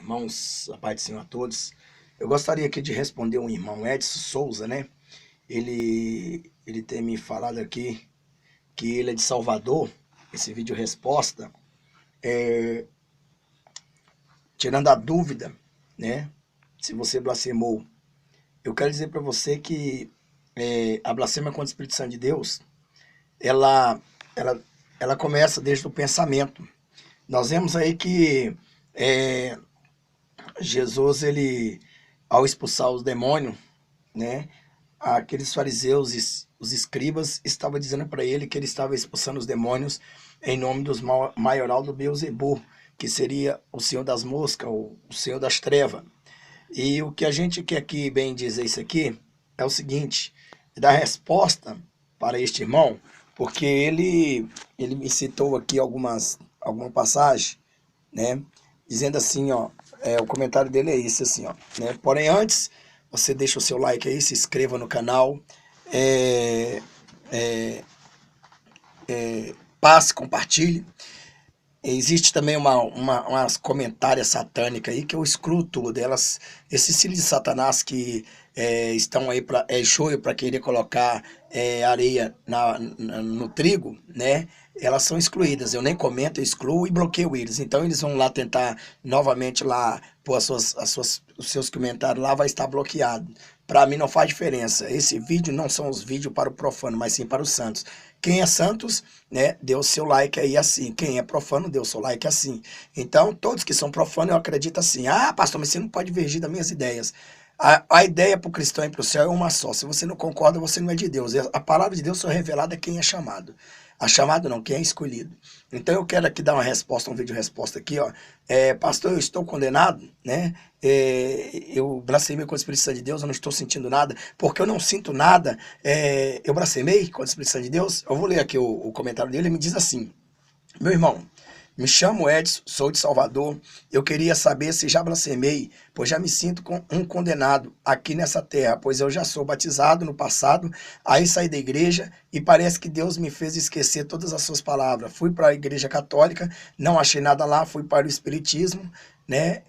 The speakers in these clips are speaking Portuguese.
irmãos, a paz do Senhor a todos. Eu gostaria aqui de responder um irmão, Edson Souza, né? Ele tem me falado aqui que ele é de Salvador. Esse vídeo resposta, tirando a dúvida, né? Se você blasfemou. Eu quero dizer para você que a blasfêmia contra o Espírito Santo de Deus, ela, ela começa desde o pensamento. Nós vemos aí que Jesus, ele, ao expulsar os demônios, né, aqueles fariseus, os escribas, estavam dizendo para ele que ele estava expulsando os demônios em nome dos maioral do Beelzebub, que seria o senhor das moscas, o senhor das trevas. E o que a gente quer aqui bem dizer isso aqui é o seguinte, dar resposta para este irmão, porque ele me citou aqui alguma passagem, né, dizendo assim, ó, o comentário dele é esse, assim, ó, né? Porém, antes, você deixa o seu like aí, se inscreva no canal, passe, compartilhe. Existe também umas comentárias satânicas aí que eu excluo tudo. Esses filhos de Satanás que estão aí para joio para querer colocar areia no trigo, né? Elas são excluídas. Eu nem comento, eu excluo e bloqueio eles. Então eles vão lá tentar novamente lá pôr os seus comentários lá, vai estar bloqueado. Para mim não faz diferença. Esse vídeo não são os vídeos para o profano, mas sim para os santos. Quem é santos, né, dê o seu like aí assim. Quem é profano, dê o seu like assim. Então, todos que são profanos, eu acredito assim. Ah, pastor, mas você não pode divergir das minhas ideias. A ideia para o cristão e para o céu é uma só. Se você não concorda, você não é de Deus. A palavra de Deus só é revelada a quem é chamado. A chamado não, quem é escolhido. Então eu quero aqui dar uma resposta, um vídeo resposta aqui, ó. Pastor, eu estou condenado, né? Eu blasfemei contra o Espírito Santo de Deus, eu não estou sentindo nada, porque eu não sinto nada, eu blasfemei contra o Espírito Santo de Deus. Eu vou ler aqui o comentário dele, ele me diz assim: meu irmão, me chamo Edson, sou de Salvador, eu queria saber se já blasfemei, pois já me sinto um condenado aqui nessa terra, pois eu já sou batizado no passado, aí saí da igreja e parece que Deus me fez esquecer todas as suas palavras. Fui para a igreja católica, não achei nada lá, fui para o espiritismo, né?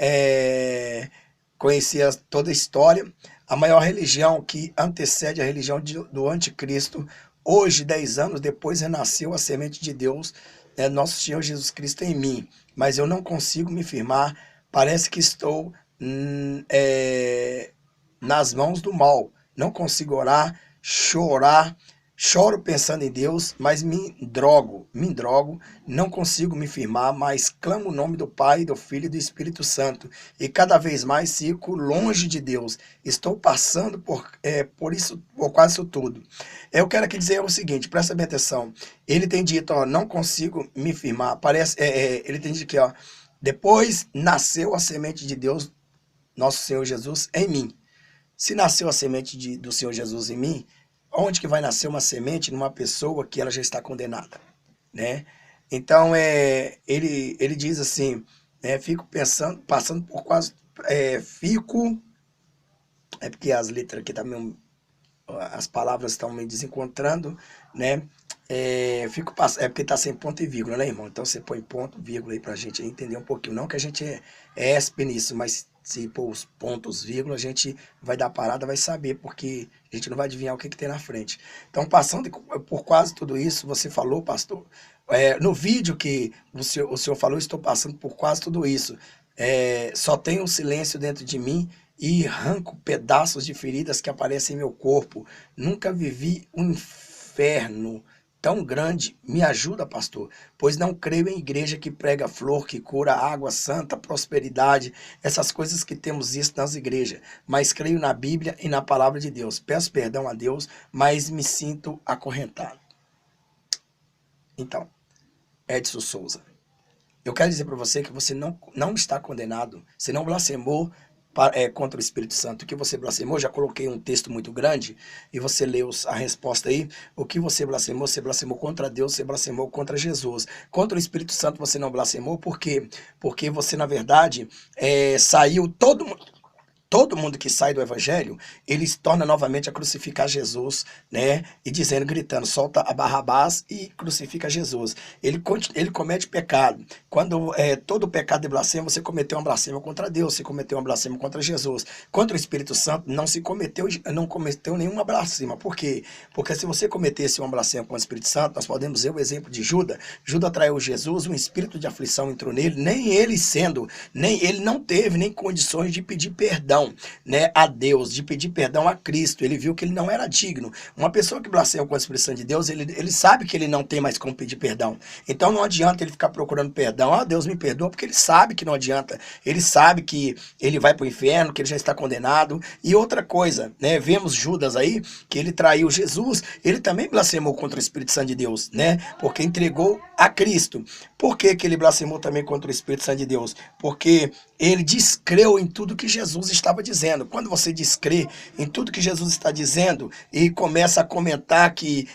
Conhecia toda a história. A maior religião que antecede a religião do anticristo, hoje, 10 anos depois, renasceu a semente de Deus, nosso Senhor Jesus Cristo em mim, mas eu não consigo me firmar, parece que estou nas mãos do mal, não consigo orar, choro pensando em Deus, mas me drogo, não consigo me firmar, mas clamo o nome do Pai, do Filho e do Espírito Santo, e cada vez mais fico longe de Deus, estou passando por quase isso tudo. Eu quero aqui dizer o seguinte, presta bem atenção, ele tem dito, ó, não consigo me firmar, ele tem dito aqui, ó, depois nasceu a semente de Deus, nosso Senhor Jesus, em mim. Se nasceu a semente do Senhor Jesus em mim, onde que vai nascer uma semente numa pessoa que ela já está condenada, né? Então, ele diz assim, fico pensando, passando por quase, porque as letras aqui também, as palavras estão me desencontrando, né? Porque tá sem ponto e vírgula, né, irmão? Então você põe ponto, vírgula aí pra gente entender um pouquinho. Não que a gente é ESP nisso, mas se pôr os pontos, vírgula, a gente vai dar parada, vai saber, porque a gente não vai adivinhar o que tem na frente. Então, passando por quase tudo isso, você falou, pastor, no vídeo que o senhor falou, estou passando por quase tudo isso. Só tenho um silêncio dentro de mim e arranco pedaços de feridas que aparecem em meu corpo. Nunca vivi um inferno tão grande. Me ajuda, pastor, pois não creio em igreja que prega flor, que cura, água santa, prosperidade, essas coisas que temos visto nas igrejas, mas creio na Bíblia e na palavra de Deus. Peço perdão a Deus, mas me sinto acorrentado. Então, Edson Souza, eu quero dizer para você que você não está condenado, você não blasfemou contra o Espírito Santo. O que você blasfemou, já coloquei um texto muito grande e você leu a resposta aí. O que você blasfemou contra Deus, você blasfemou contra Jesus. Contra o Espírito Santo você não blasfemou, por quê? Porque você, na verdade, saiu todo mundo. todo mundo que sai do evangelho, ele se torna novamente a crucificar Jesus, né? E dizendo, gritando, solta a Barrabás e crucifica Jesus. Ele comete pecado. Quando todo pecado de blasfêmia, você cometeu uma blasfêmia contra Deus, você cometeu uma blasfêmia contra Jesus. Contra o Espírito Santo, não cometeu nenhuma blasfêmia. Por quê? Porque se você cometesse uma blasfêmia contra o Espírito Santo, nós podemos ver o exemplo de Judas. Judas traiu Jesus, um espírito de aflição entrou nele, nem ele não teve nem condições de pedir perdão, né, a Deus, de pedir perdão a Cristo. Ele viu que ele não era digno. Uma pessoa que blasfema com a expressão de Deus, ele sabe que ele não tem mais como pedir perdão. Então não adianta ele ficar procurando perdão. Ah, Deus me perdoa, porque ele sabe que não adianta. Ele sabe que ele vai para o inferno, que ele já está condenado. E outra coisa, né, vemos Judas aí, que ele traiu Jesus, ele também blasfemou contra o Espírito Santo de Deus, né, porque entregou a Cristo. Por que que ele blasfemou também contra o Espírito Santo de Deus? Porque ele descreu em tudo que Jesus estava dizendo. Quando você descrê em tudo que Jesus está dizendo e começa a comentar que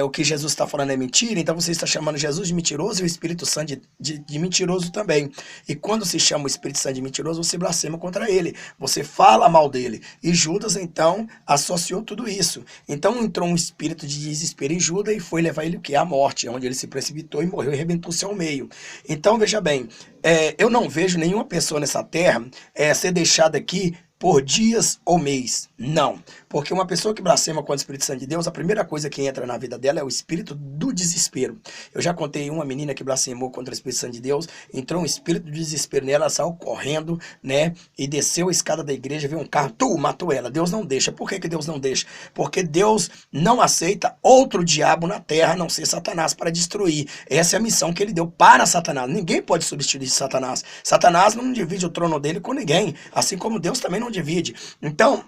o que Jesus está falando é mentira, então você está chamando Jesus de mentiroso e o Espírito Santo de mentiroso também. E quando se chama o Espírito Santo de mentiroso, você blasfema contra ele, você fala mal dele. E Judas, então, associou tudo isso. Então entrou um espírito de desespero em Judas e foi levar ele o quê? À morte, onde ele se precipitou e morreu e arrebentou-se ao meio. Então, veja bem, eu não vejo nenhuma pessoa nessa terra ser deixada aqui por dias ou mês. Não. Porque uma pessoa que blasfema contra o Espírito Santo de Deus, a primeira coisa que entra na vida dela é o espírito do desespero. Eu já contei uma menina que blasfemou contra o Espírito Santo de Deus, entrou um espírito de desespero nela, ela saiu correndo, né? E desceu a escada da igreja, viu um carro, matou ela. Deus não deixa. Por que que Deus não deixa? Porque Deus não aceita outro diabo na terra, a não ser Satanás, para destruir. Essa é a missão que ele deu para Satanás. Ninguém pode substituir Satanás. Satanás não divide o trono dele com ninguém, assim como Deus também não divide. Então,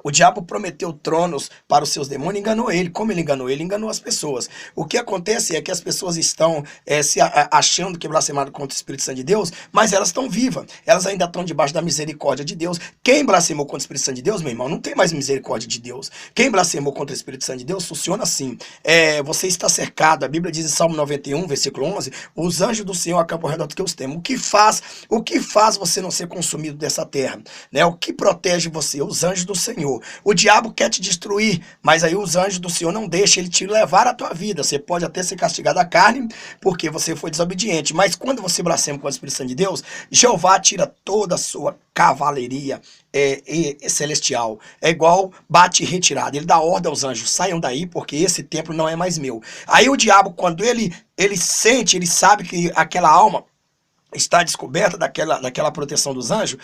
o diabo prometeu tronos para os seus demônios e enganou ele. Como ele enganou? Ele enganou as pessoas. O que acontece é que as pessoas estão achando que blasfemaram contra o Espírito Santo de Deus, mas elas estão vivas. Elas ainda estão debaixo da misericórdia de Deus. Quem blasfemou contra o Espírito Santo de Deus, meu irmão, não tem mais misericórdia de Deus. Quem blasfemou contra o Espírito Santo de Deus funciona assim. Você está cercado. A Bíblia diz em Salmo 91, versículo 11, os anjos do Senhor acampam ao redor do que os temem. O que faz você não ser consumido dessa terra? Né? O que protege você? Os anjos do Senhor. O diabo quer te destruir, mas aí os anjos do Senhor não deixam ele te levar a tua vida. Você pode até ser castigado à carne, porque você foi desobediente. Mas quando você blasfema com o Espírito Santo de Deus, Jeová tira toda a sua cavalaria celestial. É igual bate e retirada. Ele dá ordem aos anjos, saiam daí, porque esse templo não é mais meu. Aí o diabo, quando ele sabe que aquela alma está descoberta daquela proteção dos anjos,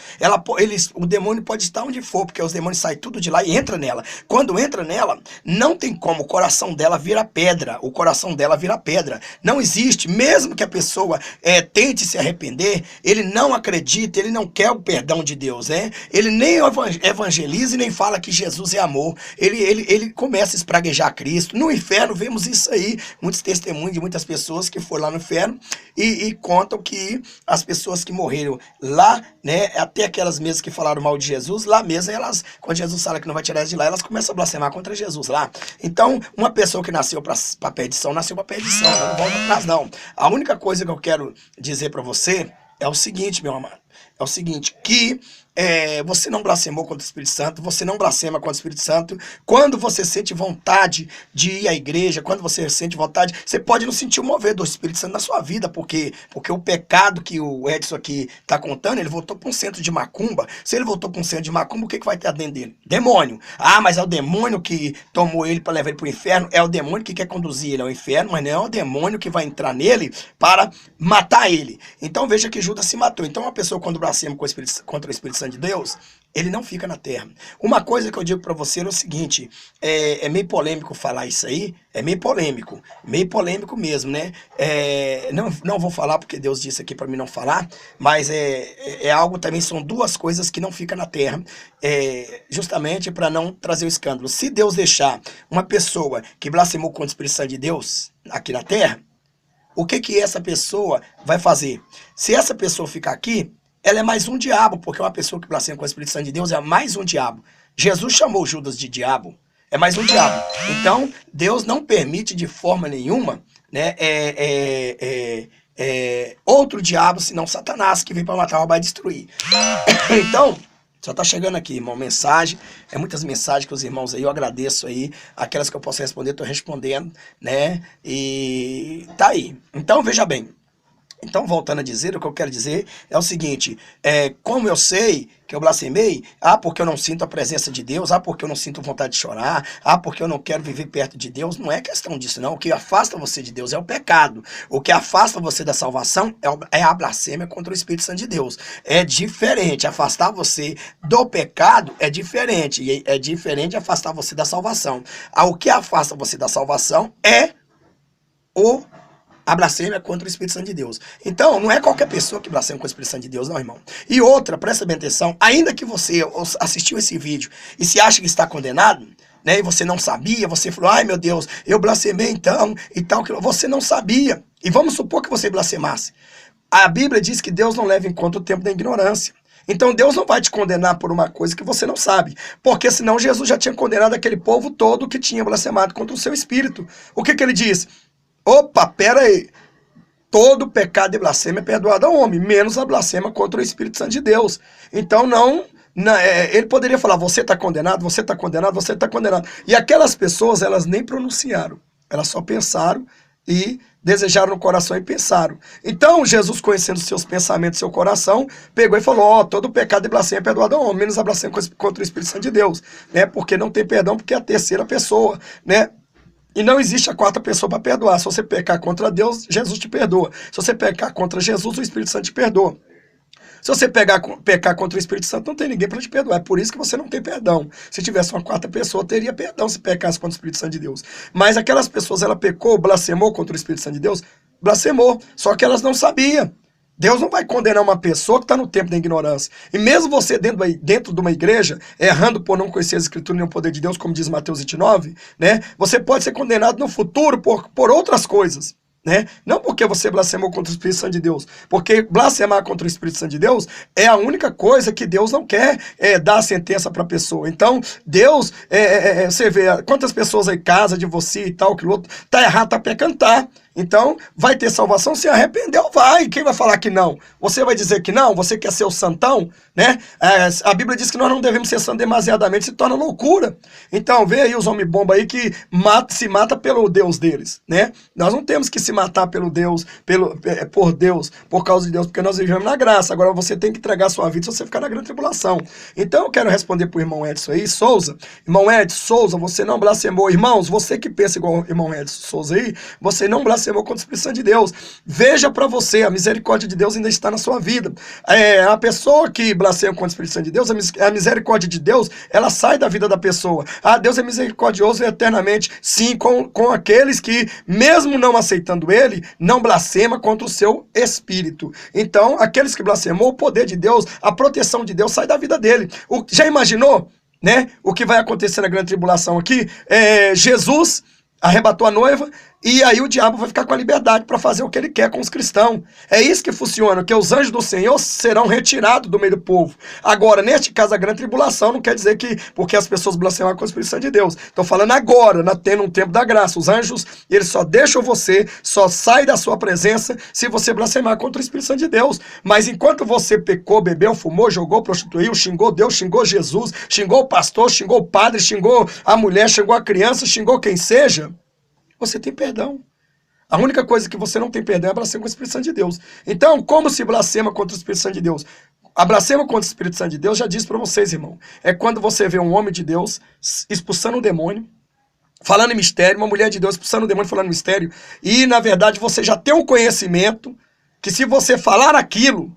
o demônio pode estar onde for, porque os demônios saem tudo de lá e entra nela. Quando entra nela, não tem como, o coração dela vira pedra, não existe, mesmo que a pessoa tente se arrepender, ele não acredita, ele não quer o perdão de Deus, né? Ele nem evangeliza e nem fala que Jesus é amor, ele começa a espraguejar Cristo. No inferno vemos isso aí, muitos testemunhos de muitas pessoas que foram lá no inferno e contam que as pessoas que morreram lá, né, até aquelas mesmas que falaram mal de Jesus, lá mesmo quando Jesus fala que não vai tirar elas de lá, elas começam a blasfemar contra Jesus lá. Então, uma pessoa que nasceu para perdição, nasceu para perdição, não volta atrás não. A única coisa que eu quero dizer para você é o seguinte, meu amado, é o seguinte, que você não blasfemou contra o Espírito Santo, você não blasfema contra o Espírito Santo. Quando você sente vontade de ir à igreja, quando você sente vontade, você pode não sentir o mover do Espírito Santo na sua vida, porque o pecado que o Edson aqui está contando, ele voltou para um centro de macumba. Se ele voltou para um centro de macumba, o que vai ter dentro dele? Demônio. Ah, mas é o demônio que tomou ele para levar ele para o inferno, é o demônio que quer conduzir ele ao inferno, mas não é o demônio que vai entrar nele para matar ele. Então veja que Judas se matou. Então uma pessoa quando blasfema contra o Espírito Santo de Deus, ele não fica na terra. Uma coisa que eu digo para você é o seguinte, é meio polêmico falar isso aí, é meio polêmico mesmo, né? Não vou falar porque Deus disse aqui para mim não falar, mas é algo também, são duas coisas que não ficam na terra, justamente para não trazer o escândalo. Se Deus deixar uma pessoa que blasfemou contra o Espírito Santo de Deus aqui na terra, o que essa pessoa vai fazer? Se essa pessoa ficar aqui, ela é mais um diabo, porque uma pessoa que blasfema com o Espírito Santo de Deus é mais um diabo. Jesus chamou Judas de diabo, é mais um diabo. Então, Deus não permite de forma nenhuma, né, outro diabo, senão Satanás, que vem para matar, roubar e destruir. Então, Só tá chegando aqui, irmão, mensagem. É muitas mensagens que os irmãos aí, eu agradeço aí. Aquelas que eu posso responder, tô respondendo, né? E tá aí. Então, veja bem. Então, voltando a dizer, o que eu quero dizer é o seguinte, como eu sei que eu blasfemei, porque eu não sinto a presença de Deus, porque eu não sinto vontade de chorar, porque eu não quero viver perto de Deus, não é questão disso não, o que afasta você de Deus é o pecado, o que afasta você da salvação é a blasfêmia contra o Espírito Santo de Deus, é diferente, afastar você do pecado é diferente, e é diferente de afastar você da salvação, o que afasta você da salvação é a blasfêmia contra o Espírito Santo de Deus. Então, não é qualquer pessoa que blasfema contra o Espírito Santo de Deus, não, irmão. E outra, presta bem atenção, ainda que você assistiu esse vídeo e se acha que está condenado, né, e você não sabia, você falou, ai meu Deus, eu blasfemei então, e tal, que você não sabia. E vamos supor que você blasfemasse. A Bíblia diz que Deus não leva em conta o tempo da ignorância. Então Deus não vai te condenar por uma coisa que você não sabe. Porque senão Jesus já tinha condenado aquele povo todo que tinha blasfemado contra o seu espírito. O que ele diz? Opa, pera aí, todo pecado de blasfêmia é perdoado ao homem, menos a blasfêmia contra o Espírito Santo de Deus. Então ele poderia falar, você está condenado, você está condenado, você está condenado. E aquelas pessoas, elas nem pronunciaram, elas só pensaram e desejaram no coração e pensaram. Então Jesus, conhecendo seus pensamentos, seu coração, pegou e falou, todo pecado de blasfêmia é perdoado ao homem, menos a blasfêmia contra o Espírito Santo de Deus, né? Porque não tem perdão, porque é a terceira pessoa, né? E não existe a quarta pessoa para perdoar. Se você pecar contra Deus, Jesus te perdoa. Se você pecar contra Jesus, o Espírito Santo te perdoa. Se você pecar contra o Espírito Santo, não tem ninguém para te perdoar. É por isso que você não tem perdão. Se tivesse uma quarta pessoa, teria perdão se pecasse contra o Espírito Santo de Deus. Mas aquelas pessoas, ela pecou, blasfemou contra o Espírito Santo de Deus, blasfemou. Só que elas não sabiam. Deus não vai condenar uma pessoa que está no tempo da ignorância. E mesmo você dentro de uma igreja, errando por não conhecer as escrituras nem o poder de Deus, como diz Mateus 29, né? Você pode ser condenado no futuro por outras coisas. Né? Não porque você blasfemou contra o Espírito Santo de Deus, porque blasfemar contra o Espírito Santo de Deus é a única coisa que Deus não quer dar a sentença para a pessoa. Então, Deus, você vê quantas pessoas aí, casa de você e tal, que o outro, tá errado, tá pecando, tá. Então, vai ter salvação, se arrependeu, vai. Quem vai falar que não? Você vai dizer que não? Você quer ser o santão? Né? A Bíblia diz que nós não devemos ser santos demasiadamente, se torna loucura. Então, vê aí os homens bomba aí que se mata pelo Deus deles. Né? Nós não temos que se matar pelo Deus, por Deus, por causa de Deus, porque nós vivemos na graça. Agora você tem que entregar a sua vida se você ficar na grande tribulação. Então, eu quero responder para o irmão Edson aí, Souza. Irmão Edson Souza, você não blasfemou. Irmãos, você que pensa igual o irmão Edson Souza aí, você não blasfemou contra o Espírito Santo de Deus. Veja para você, a misericórdia de Deus ainda está na sua vida. A pessoa que blasfema contra o Espírito Santo de Deus, a misericórdia de Deus, ela sai da vida da pessoa. Deus é misericordioso eternamente, sim, com aqueles que, mesmo não aceitando ele, não blasfema contra o seu espírito. Então, aqueles que blasfemou, o poder de Deus, a proteção de Deus sai da vida dele. Já imaginou, né, o que vai acontecer na grande tribulação aqui? Jesus arrebatou a noiva, e aí o diabo vai ficar com a liberdade para fazer o que ele quer com os cristãos. É isso que funciona, que os anjos do Senhor serão retirados do meio do povo. Agora, neste caso, a grande tribulação não quer dizer que porque as pessoas blasfemaram com o Espírito Santo de Deus. Estou falando agora, tendo um tempo da graça. Os anjos, eles só deixam você, só sai da sua presença se você blasfemar contra o Espírito Santo de Deus. Mas enquanto você pecou, bebeu, fumou, jogou, prostituiu, xingou Deus, xingou Jesus, xingou o pastor, xingou o padre, xingou a mulher, xingou a criança, xingou quem seja, você tem perdão. A única coisa que você não tem perdão é blasfema contra o Espírito Santo de Deus. Então, como se blasfema contra o Espírito Santo de Deus? A blasfema contra o Espírito Santo de Deus, já disse para vocês, irmão, é quando você vê um homem de Deus expulsando um demônio, falando em mistério, uma mulher de Deus expulsando um demônio, falando em mistério, e, na verdade, você já tem um conhecimento que se você falar aquilo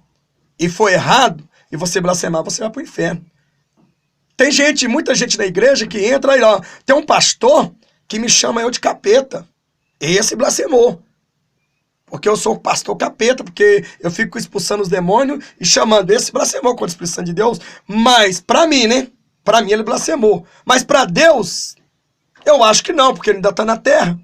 e for errado, e você blasfemar, você vai para o inferno. Tem gente, muita gente na igreja que entra aí, ó, tem um pastor que me chama eu de capeta. Esse blasfemou. Porque eu sou pastor capeta, porque eu fico expulsando os demônios e chamando. Esse blasfemou contra o Espírito Santo de Deus. Mas, para mim, né? Para mim ele blasfemou. Mas para Deus, eu acho que não, porque ele ainda está na terra.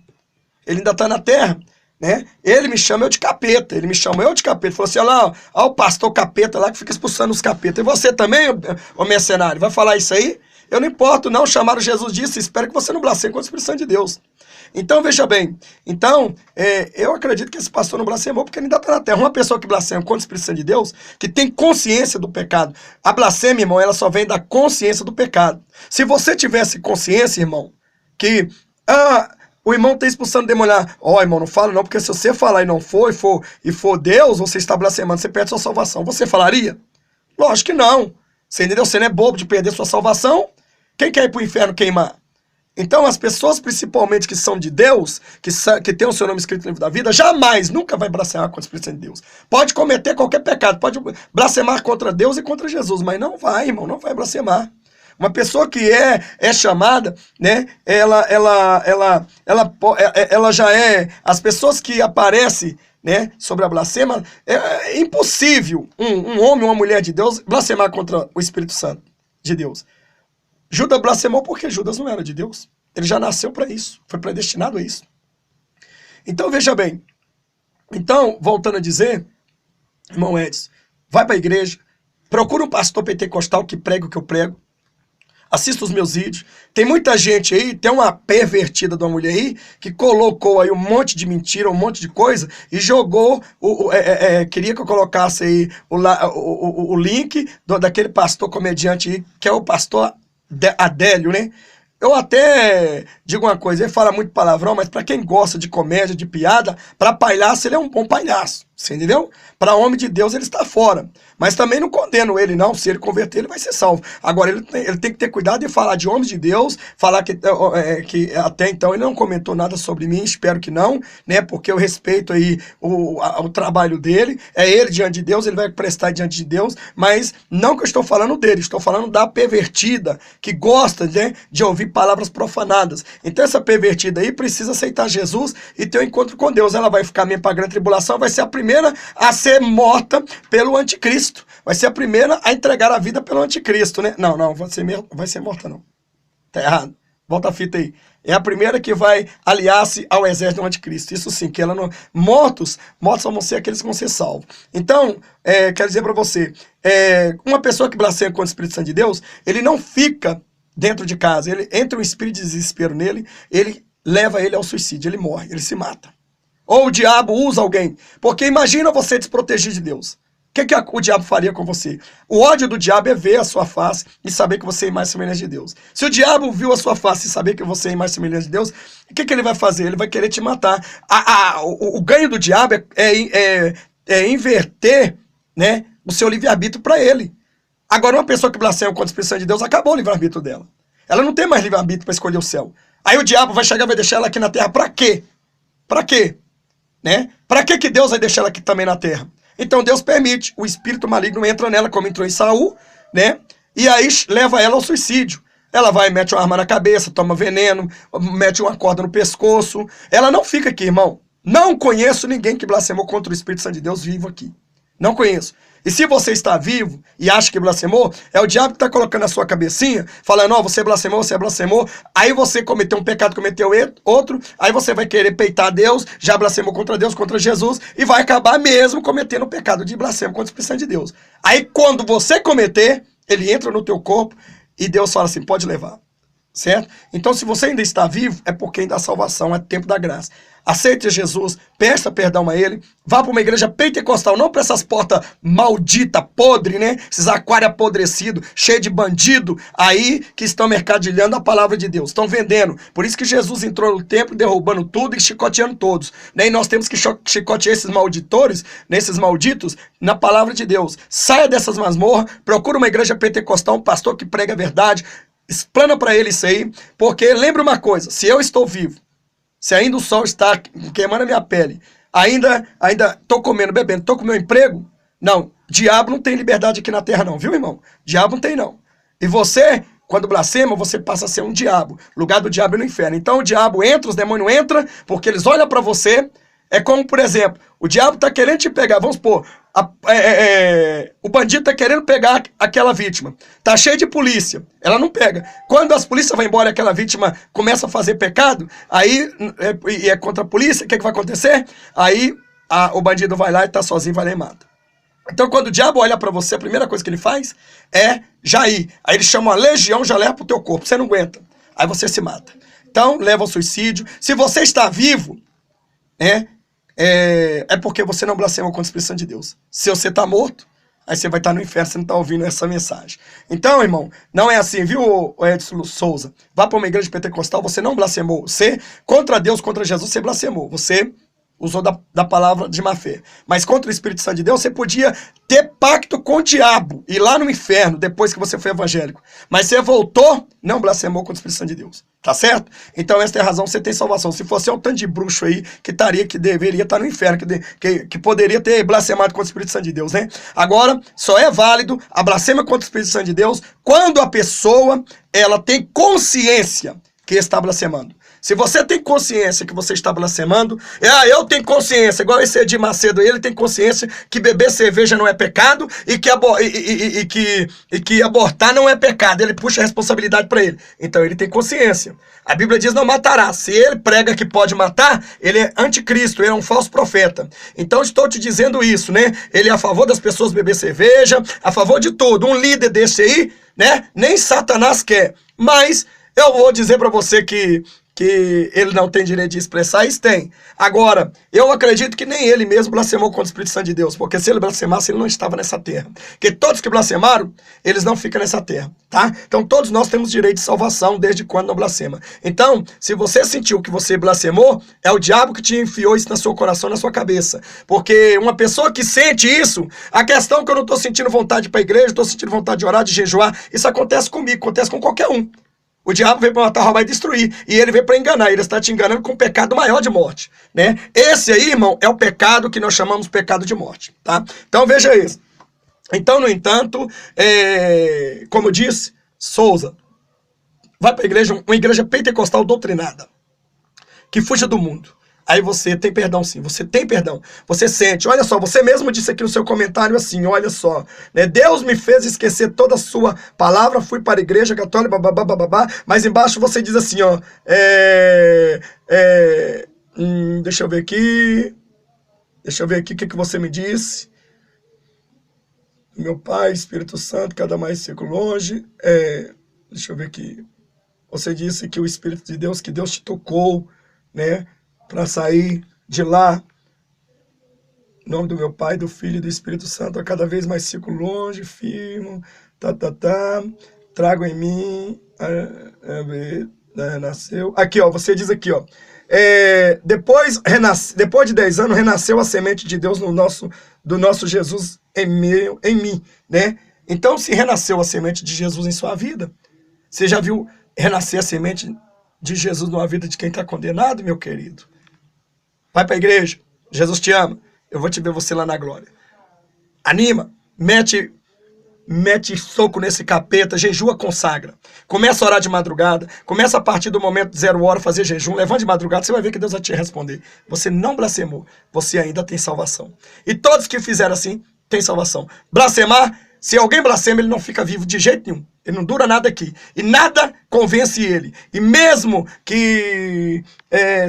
Ele ainda está na terra. Né? Ele me chama eu de capeta. Ele me chama eu de capeta. Ele falou assim, olha lá, ó, o pastor capeta lá que fica expulsando os capetas. E você também, ô mercenário, vai falar isso aí? Eu não importo não, chamaram Jesus disso, espero que você não blasfeme contra o Espírito Santo de Deus. Então, veja bem, então, eu acredito que esse pastor não blasfemou porque ele ainda está na terra. Uma pessoa que blasfema contra o Espírito Santo de Deus, que tem consciência do pecado. A blasfêmia, irmão, ela só vem da consciência do pecado. Se você tivesse consciência, irmão, que o irmão está expulsando demônio lá, irmão, não fala não, porque se você falar e não for Deus, você está blasfemando, você perde sua salvação. Você falaria? Lógico que não. Você entendeu? Você não é bobo de perder sua salvação? Quem quer ir para o inferno queimar? Então, as pessoas, principalmente, que são de Deus, que tem o seu nome escrito no livro da vida, jamais, nunca vai blasfemar contra o Espírito Santo de Deus. Pode cometer qualquer pecado, pode blasfemar contra Deus e contra Jesus, mas não vai, irmão, não vai blasfemar. Uma pessoa que é chamada, né, ela já é, as pessoas que aparecem, né, sobre a blasfema, é impossível um homem ou uma mulher de Deus blasfemar contra o Espírito Santo de Deus. Judas blasfemou porque Judas não era de Deus. Ele já nasceu para isso, foi predestinado a isso. Então, veja bem. Então, voltando a dizer, irmão Edson, vai para a igreja, procura um pastor pentecostal que prega o que eu prego, assista os meus vídeos. Tem muita gente aí, tem uma pervertida de uma mulher aí, que colocou aí um monte de mentira, um monte de coisa, e jogou, queria que eu colocasse aí o link daquele pastor comediante aí, que é o pastor Adélio, né? Eu até digo uma coisa, ele fala muito palavrão, mas para quem gosta de comédia, de piada, para palhaço ele é um bom palhaço, você entendeu? Para homem de Deus ele está fora, mas também não condeno ele não, se ele converter ele vai ser salvo. Agora ele tem que ter cuidado de falar de homens de Deus, falar que até então ele não comentou nada sobre mim, espero que não, né? Porque eu respeito aí o trabalho dele, é ele diante de Deus, ele vai prestar diante de Deus, mas não que eu estou falando dele, estou falando da pervertida, que gosta, né, de ouvir palavras profanadas. Então essa pervertida aí precisa aceitar Jesus e ter um encontro com Deus. Ela vai ficar mesmo para a grande tribulação, vai ser a primeira a ser morta pelo anticristo. Vai ser a primeira a entregar a vida pelo anticristo, né? Não, vai ser morta não. Tá errado. Volta a fita aí. É a primeira que vai aliar-se ao exército do anticristo. Isso sim, que ela não... Mortos vão ser aqueles que vão ser salvos. Então, quero dizer para você, uma pessoa que blasfema contra o Espírito Santo de Deus, ele não fica dentro de casa, ele entra um espírito de desespero nele, ele leva ele ao suicídio, ele morre, ele se mata. Ou o diabo usa alguém, porque imagina você desprotegido de Deus. O que o diabo faria com você? O ódio do diabo é ver a sua face e saber que você é mais semelhante de Deus. Se o diabo viu a sua face e saber que você é mais semelhante de Deus, o que ele vai fazer? Ele vai querer te matar. O ganho do diabo é inverter, né, o seu livre-arbítrio para ele. Agora, uma pessoa que blasfema contra o Espírito Santo de Deus, acabou o livre-arbítrio dela. Ela não tem mais livre-arbítrio para escolher o céu. Aí o diabo vai chegar e vai deixar ela aqui na terra para quê? Para quê? Né? Para que Deus vai deixar ela aqui também na terra? Então Deus permite, o espírito maligno entra nela, como entrou em Saul, né? E aí leva ela ao suicídio. Ela vai, mete uma arma na cabeça, toma veneno, mete uma corda no pescoço. Ela não fica aqui, irmão. Não conheço ninguém que blasfemou contra o Espírito Santo de Deus vivo aqui. Não conheço. E se você está vivo e acha que blasfemou, é o diabo que está colocando na sua cabecinha, falando, você blasfemou, aí você cometeu um pecado, cometeu outro, aí você vai querer peitar Deus, já blasfemou contra Deus, contra Jesus, e vai acabar mesmo cometendo o pecado de blasfemo contra o Espírito Santo de Deus. Aí quando você cometer, ele entra no teu corpo e Deus fala assim, pode levar. Certo? Então, se você ainda está vivo, é porque ainda há salvação, é tempo da graça. Aceite Jesus, peça perdão a ele, vá para uma igreja pentecostal, não para essas portas malditas, podres, né? Esses aquários apodrecidos, cheios de bandido, aí que estão mercadilhando a palavra de Deus, estão vendendo. Por isso que Jesus entrou no templo, derrubando tudo e chicoteando todos. Né? E nós temos que chicotear esses malditores, nesses malditos, na palavra de Deus. Saia dessas masmorras, procura uma igreja pentecostal, um pastor que prega a verdade, explana para ele isso aí, porque lembra uma coisa, se eu estou vivo, se ainda o sol está queimando a minha pele, ainda estou comendo, bebendo, estou com meu emprego, não, diabo não tem liberdade aqui na terra não, viu irmão? Diabo não tem não. E você, quando blasfema, você passa a ser um diabo, lugar do diabo é no inferno. Então o diabo entra, os demônios entram, porque eles olham para você, é como, por exemplo, o diabo está querendo te pegar, vamos supor, o bandido está querendo pegar aquela vítima, está cheio de polícia, ela não pega. Quando as polícias vão embora e aquela vítima começa a fazer pecado, aí é contra a polícia, o que vai acontecer? Aí o bandido vai lá e está sozinho, vai lá e mata. Então quando o diabo olha para você, a primeira coisa que ele faz é já ir. Aí ele chama uma legião, já leva para o teu corpo, você não aguenta, aí você se mata. então leva ao suicídio. Se você está vivo, é porque você não blasfema contra o Espírito Santo de Deus. Se você está morto, aí você vai estar no inferno, você não está ouvindo essa mensagem. Então, irmão, não é assim, viu, Edson Souza? Vá para uma igreja pentecostal, você não blasfemou. Você, contra Deus, contra Jesus, você blasfemou. Você usou da palavra de má fé. Mas contra o Espírito Santo de Deus, você podia ter pacto com o diabo, ir lá no inferno, depois que você foi evangélico. Mas você voltou, não blasfemou contra o Espírito Santo de Deus. Tá certo? Então essa é a razão, você tem salvação. Se fosse um tanto de bruxo aí, que deveria estar no inferno, que poderia ter blasfemado contra o Espírito Santo de Deus, né? Agora, só é válido a blasfêmia contra o Espírito Santo de Deus quando a pessoa, ela tem consciência que está blasfemando. Se você tem consciência que você está blasfemando, eu tenho consciência, igual esse Edir Macedo, ele tem consciência que beber cerveja não é pecado e que abortar não é pecado. Ele puxa a responsabilidade para ele. Então ele tem consciência. A Bíblia diz não matará. Se ele prega que pode matar, ele é anticristo, ele é um falso profeta. Então estou te dizendo isso, né? Ele é a favor das pessoas beber cerveja, a favor de tudo. Um líder desse aí, né? Nem Satanás quer. Mas eu vou dizer para você que ele não tem direito de expressar, isso tem. Agora, eu acredito que nem ele mesmo blasfemou contra o Espírito Santo de Deus, porque se ele blasfemasse, ele não estava nessa terra. Porque todos que blasfemaram, eles não ficam nessa terra, tá? Então todos nós temos direito de salvação desde quando não blasfema. Então, se você sentiu que você blasfemou, é o diabo que te enfiou isso no seu coração, na sua cabeça. Porque uma pessoa que sente isso, a questão é que eu não estou sentindo vontade de ir para a igreja, estou sentindo vontade de orar, de jejuar, isso acontece comigo, acontece com qualquer um. O diabo veio para matar, roubar e destruir. E ele veio para enganar. Ele está te enganando com um pecado maior de morte, né? Esse aí, irmão, é o pecado que nós chamamos pecado de morte, tá? Então veja isso. Então, no entanto, como disse Souza, vai para a igreja, uma igreja pentecostal doutrinada, que fuja do mundo. Aí você tem perdão sim, você tem perdão. Você sente, olha só, você mesmo disse aqui no seu comentário assim, olha só, né? Deus me fez esquecer toda a sua palavra, fui para a igreja católica, babá, mas embaixo você diz assim, ó, deixa eu ver aqui o que você me disse. Meu Pai, Espírito Santo, cada mais fico longe, deixa eu ver aqui. Você disse que o Espírito de Deus, que Deus te tocou, né? Para sair de lá, em nome do meu Pai, do Filho e do Espírito Santo, a cada vez mais fico longe, firmo, trago em mim, nasceu. Aqui, ó, você diz aqui, ó, depois de 10 anos, renasceu a semente de Deus do nosso Jesus em mim, né? Então, se renasceu a semente de Jesus em sua vida, você já viu renascer a semente de Jesus numa vida de quem está condenado, meu querido? Vai para a igreja, Jesus te ama, eu vou te ver você lá na glória. Anima, mete soco nesse capeta, jejua, consagra. Começa a orar de madrugada, começa a partir do momento 0 hora fazer jejum, levante de madrugada, você vai ver que Deus vai te responder. Você não blasfemou, você ainda tem salvação. E todos que fizeram assim, têm salvação. Blasfemar, se alguém blasfema, ele não fica vivo de jeito nenhum. Ele não dura nada aqui. E nada convence ele. E mesmo que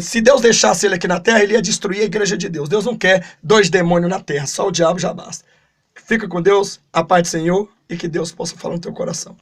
se Deus deixasse ele aqui na terra, ele ia destruir a igreja de Deus. Deus não quer 2 demônios na terra. Só o diabo já basta. Fica com Deus, a paz do Senhor, e que Deus possa falar no teu coração.